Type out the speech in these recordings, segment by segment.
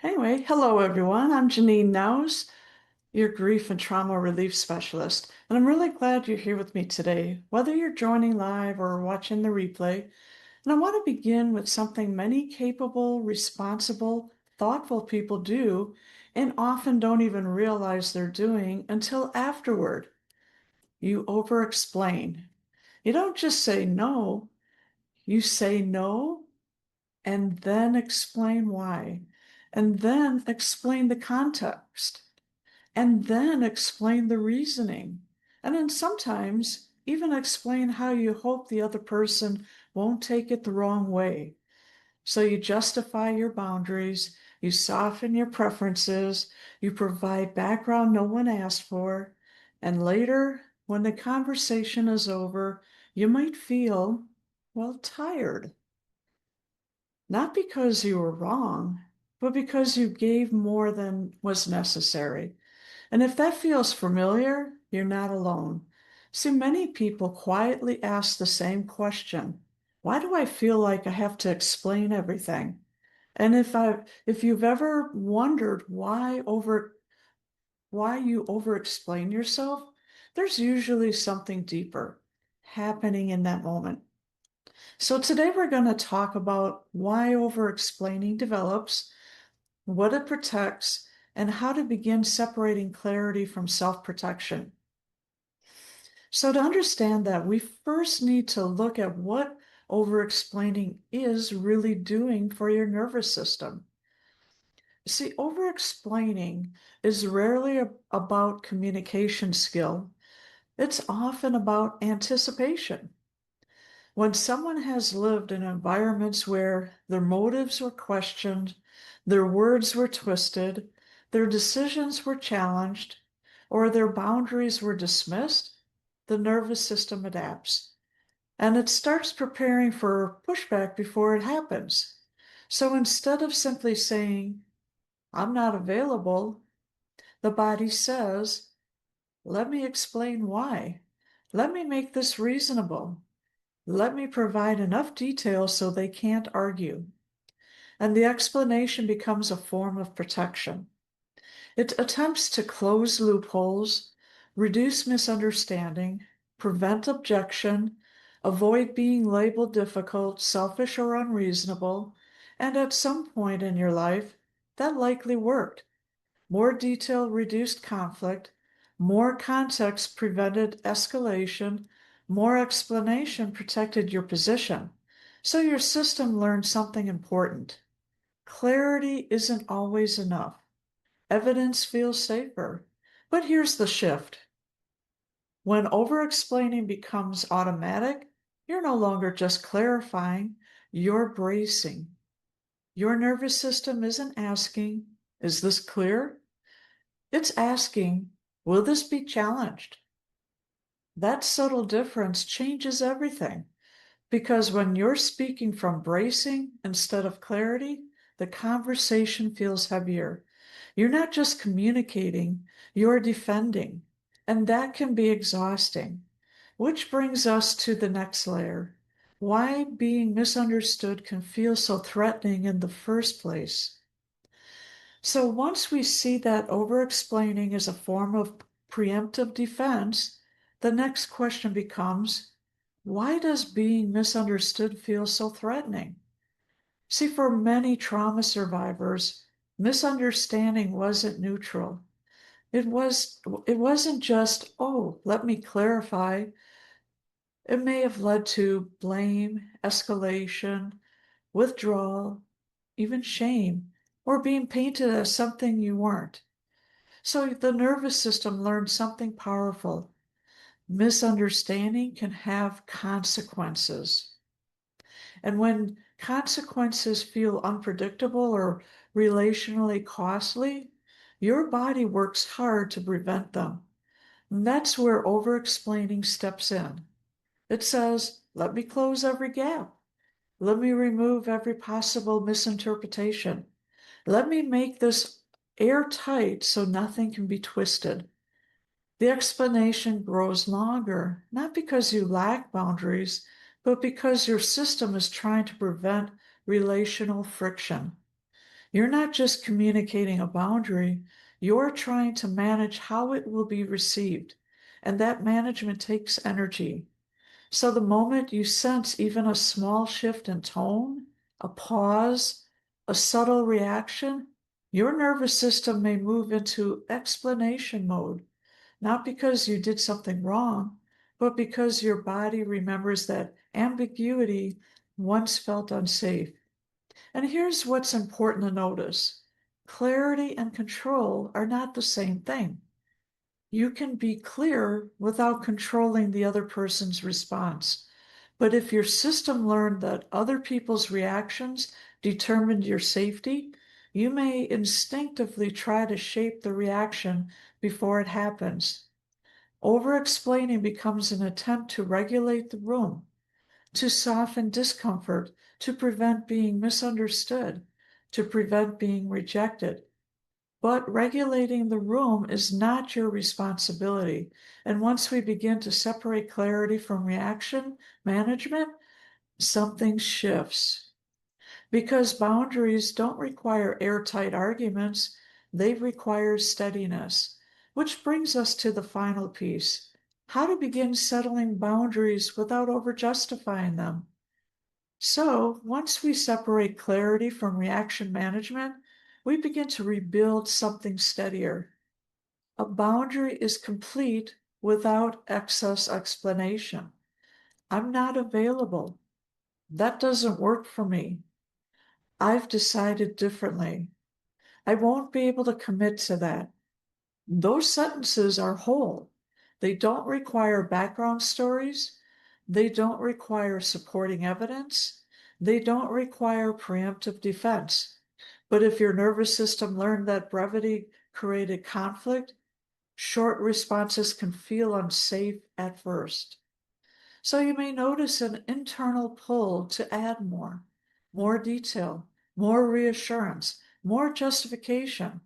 Anyway, hello everyone. I'm Janine Naus, your grief and trauma relief specialist, and I'm really glad you're here with me today, whether you're joining live or watching the replay. And I want to begin with something many capable, responsible, thoughtful people do and often don't even realize they're doing until afterward. You over-explain. You don't just say no, you say no and then explain why, and then explain the context, and then explain the reasoning, and then sometimes even explain how you hope the other person won't take it the wrong way. So you justify your boundaries, you soften your preferences, you provide background no one asked for, and later, when the conversation is over, you might feel, well, tired. Not because you were wrong, but because you gave more than was necessary. And if that feels familiar, you're not alone. See, many people quietly ask the same question. Why do I feel like I have to explain everything? And if you've ever wondered why you over explain yourself, there's usually something deeper happening in that moment. So today we're going to talk about why over-explaining develops, what it protects, and how to begin separating clarity from self-protection. So to understand that, we first need to look at what over-explaining is really doing for your nervous system. See, over-explaining is rarely about communication skill. It's often about anticipation. When someone has lived in environments where their motives were questioned, their words were twisted, their decisions were challenged, or their boundaries were dismissed, the nervous system adapts. And it starts preparing for pushback before it happens. So instead of simply saying, I'm not available, the body says, let me explain why. Let me make this reasonable. Let me provide enough detail so they can't argue. And the explanation becomes a form of protection. It attempts to close loopholes, reduce misunderstanding, prevent objection, avoid being labeled difficult, selfish, or unreasonable. And at some point in your life, that likely worked. More detail reduced conflict, more context prevented escalation, more explanation protected your position. So your system learned something important. Clarity isn't always enough. Evidence feels safer. But here's the shift. When over-explaining becomes automatic, you're no longer just clarifying, you're bracing. Your nervous system isn't asking, is this clear? It's asking, will this be challenged? That subtle difference changes everything because when you're speaking from bracing instead of clarity, the conversation feels heavier. You're not just communicating, you're defending, and that can be exhausting. Which brings us to the next layer. Why being misunderstood can feel so threatening in the first place. So once we see that over-explaining is a form of preemptive defense, the next question becomes, why does being misunderstood feel so threatening? See, for many trauma survivors, misunderstanding wasn't neutral. It wasn't just, oh, let me clarify. It may have led to blame, escalation, withdrawal, even shame, or being painted as something you weren't. So the nervous system learned something powerful. Misunderstanding can have consequences. And when consequences feel unpredictable or relationally costly, your body works hard to prevent them. And that's where over-explaining steps in. It says, let me close every gap. Let me remove every possible misinterpretation. Let me make this airtight so nothing can be twisted. The explanation grows longer, not because you lack boundaries, but because your system is trying to prevent relational friction. You're not just communicating a boundary, you're trying to manage how it will be received. And that management takes energy. So the moment you sense even a small shift in tone, a pause, a subtle reaction, your nervous system may move into explanation mode, not because you did something wrong, but because your body remembers that ambiguity once felt unsafe. And here's what's important to notice: clarity and control are not the same thing. You can be clear without controlling the other person's response. But if your system learned that other people's reactions determined your safety, you may instinctively try to shape the reaction before it happens. Over explaining becomes an attempt to regulate the room, to soften discomfort, to prevent being misunderstood, to prevent being rejected. But regulating the room is not your responsibility. And once we begin to separate clarity from reaction management, something shifts. Because boundaries don't require airtight arguments, they require steadiness. Which brings us to the final piece: how to begin settling boundaries without over justifying them. So, once we separate clarity from reaction management, we begin to rebuild something steadier. A boundary is complete without excess explanation. I'm not available. That doesn't work for me. I've decided differently. I won't be able to commit to that. Those sentences are whole. They don't require background stories. They don't require supporting evidence. They don't require preemptive defense. But if your nervous system learned that brevity created conflict, short responses can feel unsafe at first. So you may notice an internal pull to add more detail, more reassurance, more justification.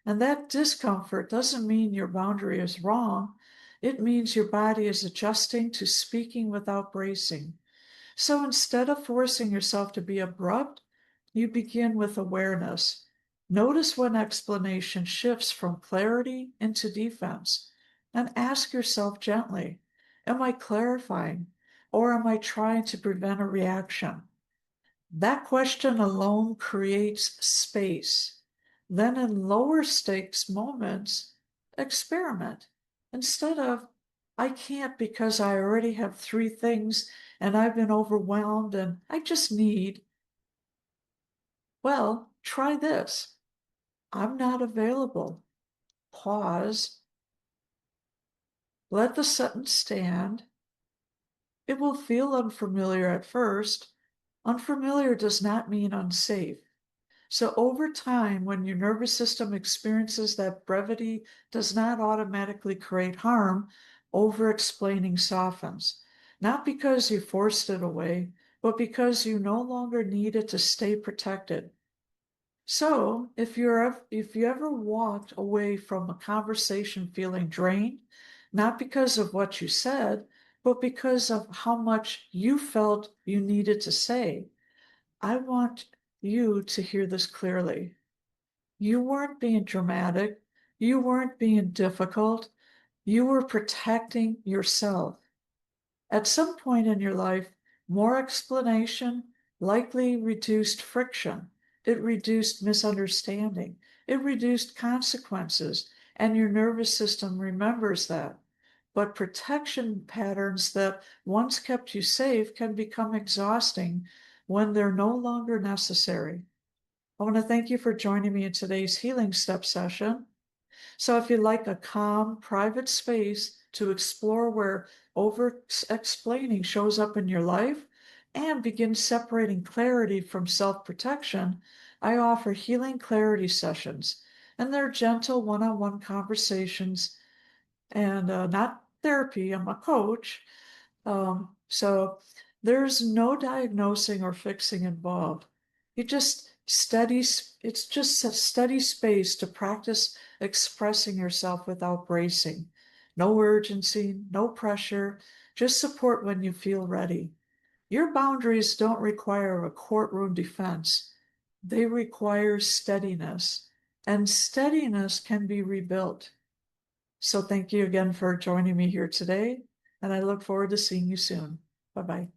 And that discomfort doesn't mean your boundary is wrong. It means your body is adjusting to speaking without bracing. So instead of forcing yourself to be abrupt, you begin with awareness. Notice when explanation shifts from clarity into defense, and ask yourself gently, am I clarifying, or am I trying to prevent a reaction? That question alone creates space. Then, in lower stakes moments, experiment. Instead of, I can't because I already have three things and I've been overwhelmed and I just need, well, try this. I'm not available. Pause. Let the sentence stand. It will feel unfamiliar at first. Unfamiliar does not mean unsafe. So over time, when your nervous system experiences that brevity does not automatically create harm, over-explaining softens. Not because you forced it away, but because you no longer need it to stay protected. So if you ever walked away from a conversation feeling drained, not because of what you said, but because of how much you felt you needed to say, I want you to hear this clearly. You weren't being dramatic. You weren't being difficult. You were protecting yourself. At some point in your life, more explanation likely reduced friction. It reduced misunderstanding. It reduced consequences. And your nervous system remembers that. But protection patterns that once kept you safe can become exhausting when they're no longer necessary. I want to thank you for joining me in today's Healing Step session. So if you'd like a calm, private space to explore where over-explaining shows up in your life and begin separating clarity from self-protection, I offer healing clarity sessions. And they're gentle one-on-one conversations and not therapy. I'm a coach. So there's no diagnosing or fixing involved. It just studies, it's just a steady space to practice expressing yourself without bracing. No urgency, no pressure, just support when you feel ready. Your boundaries don't require a courtroom defense. They require steadiness, and steadiness can be rebuilt. So thank you again for joining me here today, and I look forward to seeing you soon. Bye-bye.